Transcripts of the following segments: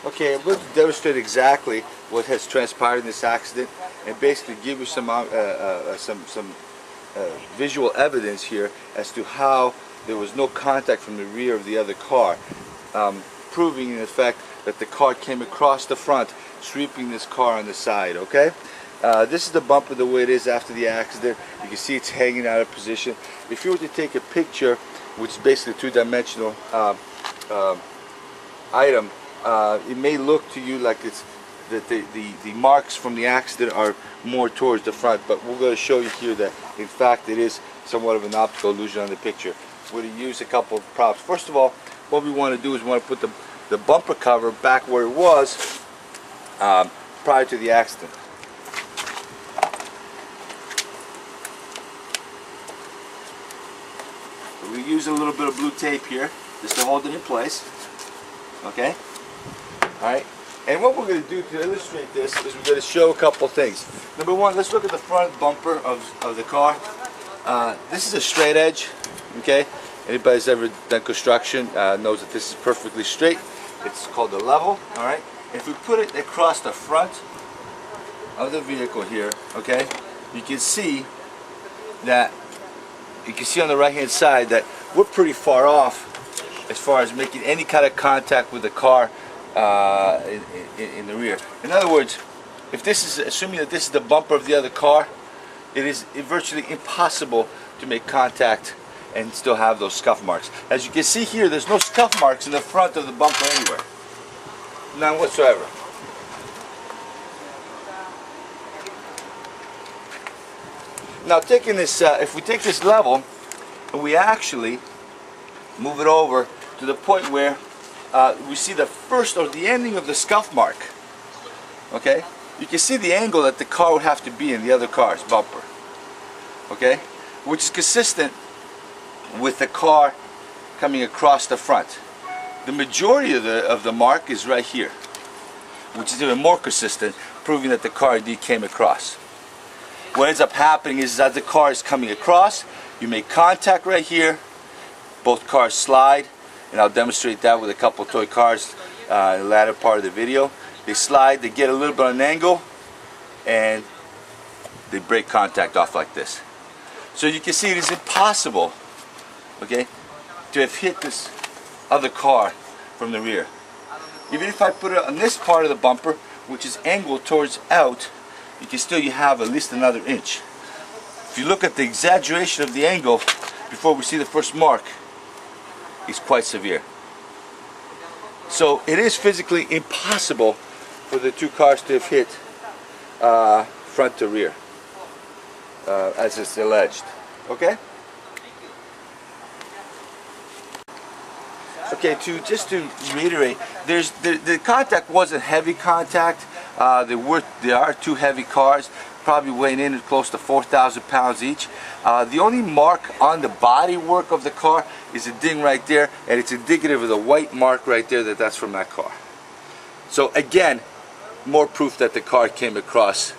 Okay, I'm going to demonstrate exactly what has transpired in this accident, and basically give you some visual evidence here as to how there was no contact from the rear of the other car, proving in effect that the car came across the front, sweeping this car on the side. Okay, this is the bumper the way it is after the accident. You can see it's hanging out of position. If you were to take a picture, which is basically a two-dimensional item, it may look to you like it's that the marks from the accident are more towards the front, but we're going to show you here that in fact it is somewhat of an optical illusion on the picture. We're going to use a couple of props. First of all, what we want to do is we want to put the bumper cover back where it was prior to the accident. So we use a little bit of blue tape here just to hold it in place. Okay? Alright? And what we're going to do to illustrate this is we're going to show a couple things. Number one, let's look at the front bumper of the car. This is a straight edge. Okay? Anybody who's ever done construction knows that this is perfectly straight. It's called a level. Alright? If we put it across the front of the vehicle here, okay, you can see that, you can see on the right hand side that we're pretty far off as far as making any kind of contact with the car in the rear. In other words, if this is, assuming that this is the bumper of the other car, it is virtually impossible to make contact and still have those scuff marks. As you can see here, there's no scuff marks in the front of the bumper anywhere. None whatsoever. Now taking this, if we take this level and we actually move it over to the point where we see the first or the ending of the scuff mark, okay, you can see the angle that the car would have to be in the other car's bumper, okay, which is consistent with the car coming across the front. The majority of the mark is right here, which is even more consistent, proving that the car indeed came across. What ends up happening is as the car is coming across, you make contact right here, both cars slide, and I'll demonstrate that with a couple of toy cars in the latter part of the video. They slide, they get a little bit on an angle, and they break contact off like this. So you can see it is impossible, okay, to have hit this other car from the rear. Even if I put it on this part of the bumper, which is angled towards out, you can still have at least another inch. If you look at the exaggeration of the angle before we see the first mark, it's quite severe. So it is physically impossible for the two cars to have hit front to rear, as is alleged. Okay? Okay, just to reiterate, the contact wasn't heavy contact. There are two heavy cars, probably weighing in at close to 4,000 pounds each. The only mark on the body work of the car is a ding right there, and it's indicative of the white mark right there that's from that car. So again, more proof that the car came across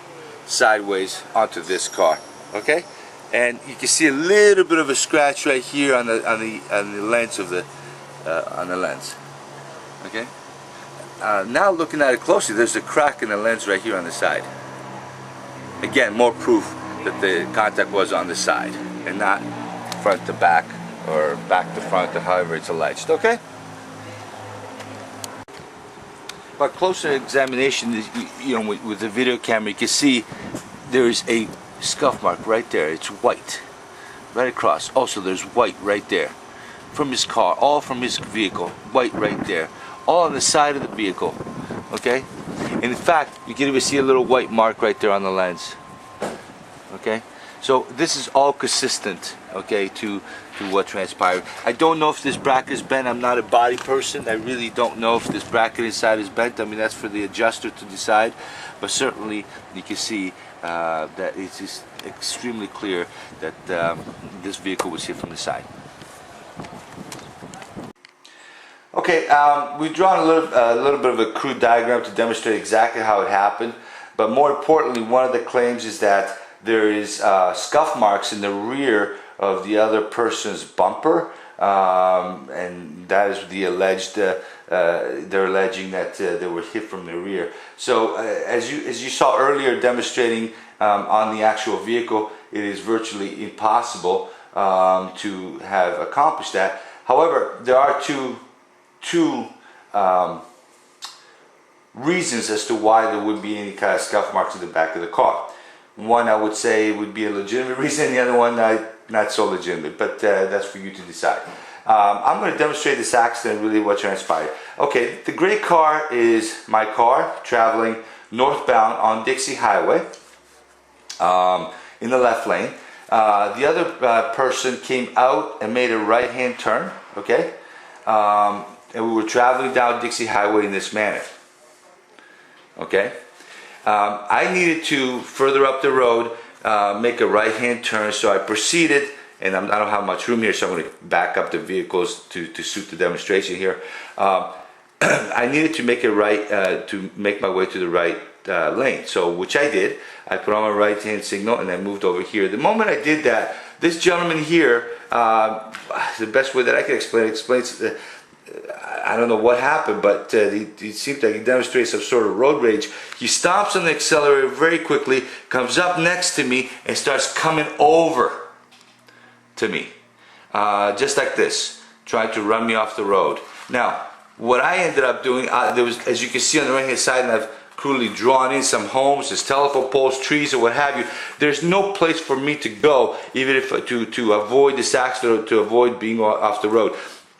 sideways onto this car. Okay, and you can see a little bit of a scratch right here on the lens of the lens. Okay. Now looking at it closely, there's a crack in the lens right here on the side. Again, more proof that the contact was on the side and not front to back or back to front, or however it's alleged. Okay? But closer examination, with the video camera, you can see there is a scuff mark right there. It's white, right across. Also, there's white right there from his car, all from his vehicle. White right there, all on the side of the vehicle. Okay? And in fact, you can even see a little white mark right there on the lens. Okay? So this is all consistent, okay, to what transpired. I don't know if this bracket is bent. I'm not a body person. I really don't know if this bracket inside is bent. I mean, that's for the adjuster to decide. But certainly, you can see that it's just extremely clear that this vehicle was hit from the side. Okay, we've drawn a little bit of a crude diagram to demonstrate exactly how it happened, but more importantly, one of the claims is that there is scuff marks in the rear of the other person's bumper, and that is the alleged. They're alleging that they were hit from the rear. So as you saw earlier, demonstrating on the actual vehicle, it is virtually impossible to have accomplished that. However, there are two reasons as to why there would be any kind of scuff marks in the back of the car. One, I would say, would be a legitimate reason. The other one, not so legitimate. But that's for you to decide. I'm going to demonstrate this accident, really what transpired. Okay, the gray car is my car traveling northbound on Dixie Highway in the left lane. The other person came out and made a right-hand turn. Okay, and we were traveling down Dixie Highway in this manner. Okay, I needed to further up the road make a right-hand turn, so I proceeded, and I don't have much room here, so I'm going to back up the vehicles to suit the demonstration here. I needed to make a right to make my way to the right lane, so which I did. I put on my right-hand signal and I moved over here. The moment I did that, this gentleman here, the best way that I can explain it, explains. I don't know what happened, but he seemed like he demonstrated some sort of road rage. He stomps on the accelerator very quickly, comes up next to me, and starts coming over to me. Just like this, trying to run me off the road. Now, what I ended up doing, there was, as you can see on the right hand side, and I've crudely drawn in some homes, there's telephone poles, trees, or what have you. There's no place for me to go, even if to avoid this accident or to avoid being off the road.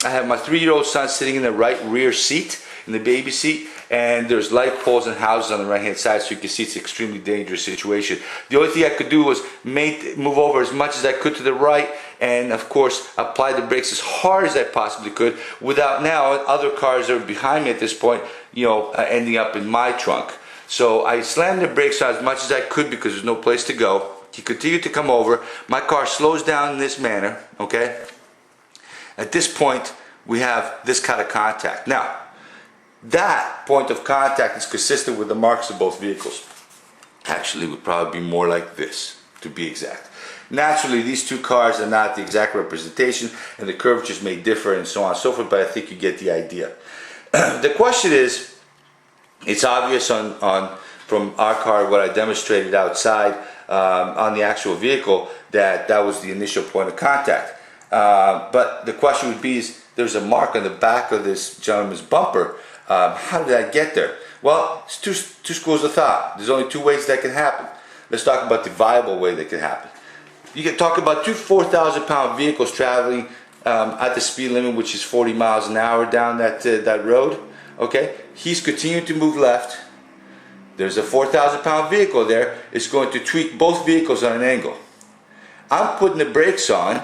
I have my 3-year-old son sitting in the right rear seat, in the baby seat, and there's light poles and houses on the right hand side, so you can see it's an extremely dangerous situation. The only thing I could do was move over as much as I could to the right, and of course apply the brakes as hard as I possibly could, without now other cars that are behind me at this point, ending up in my trunk. So I slammed the brakes on as much as I could because there's no place to go. He continued to come over. My car slows down in this manner, okay? At this point, we have this kind of contact. Now, that point of contact is consistent with the marks of both vehicles. Actually, it would probably be more like this, to be exact. Naturally, these two cars are not the exact representation, and the curvatures may differ and so on and so forth, but I think you get the idea. The question is, it's obvious from our car, what I demonstrated outside on the actual vehicle, that was the initial point of contact. But the question would be, there's a mark on the back of this gentleman's bumper. How did I get there? Well, it's two schools of thought. There's only two ways that can happen. Let's talk about the viable way that can happen. You can talk about two 4,000-pound vehicles traveling at the speed limit, which is 40 miles an hour down that road. Okay, he's continuing to move left. There's a 4,000-pound vehicle there. It's going to tweak both vehicles on an angle. I'm putting the brakes on.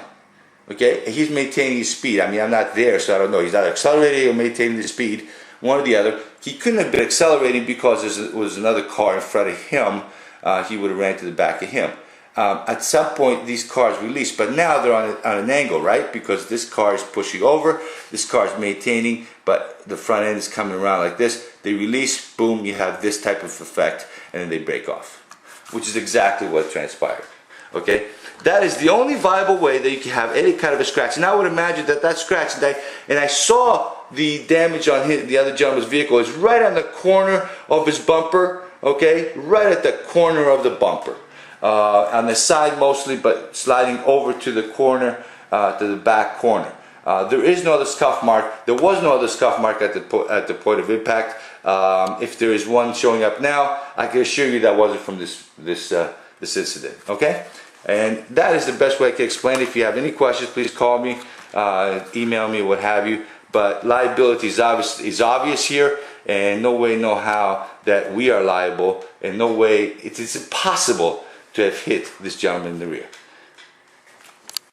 Okay, he's maintaining his speed. I mean, I'm not there, so I don't know. He's not accelerating or maintaining the speed, one or the other. He couldn't have been accelerating because there was another car in front of him. He would have ran to the back of him. At some point, these cars release, but now they're on an angle, right? Because this car is pushing over, this car is maintaining, but the front end is coming around like this. They release, boom, you have this type of effect, and then they break off, which is exactly what transpired. Okay, that is the only viable way that you can have any kind of a scratch. And I would imagine that scratch, and I saw the damage on the other gentleman's vehicle is right on the corner of his bumper. Okay, right at the corner of the bumper, on the side mostly, but sliding over to the corner, to the back corner. There is no other scuff mark. There was no other scuff mark at the point of impact. If there is one showing up now, I can assure you that wasn't from this incident. Okay, and that is the best way I can explain it. If you have any questions, please call me, email me, what have you. But liability is obvious here, and no way, no how that we are liable, and no way, it's impossible to have hit this gentleman in the rear.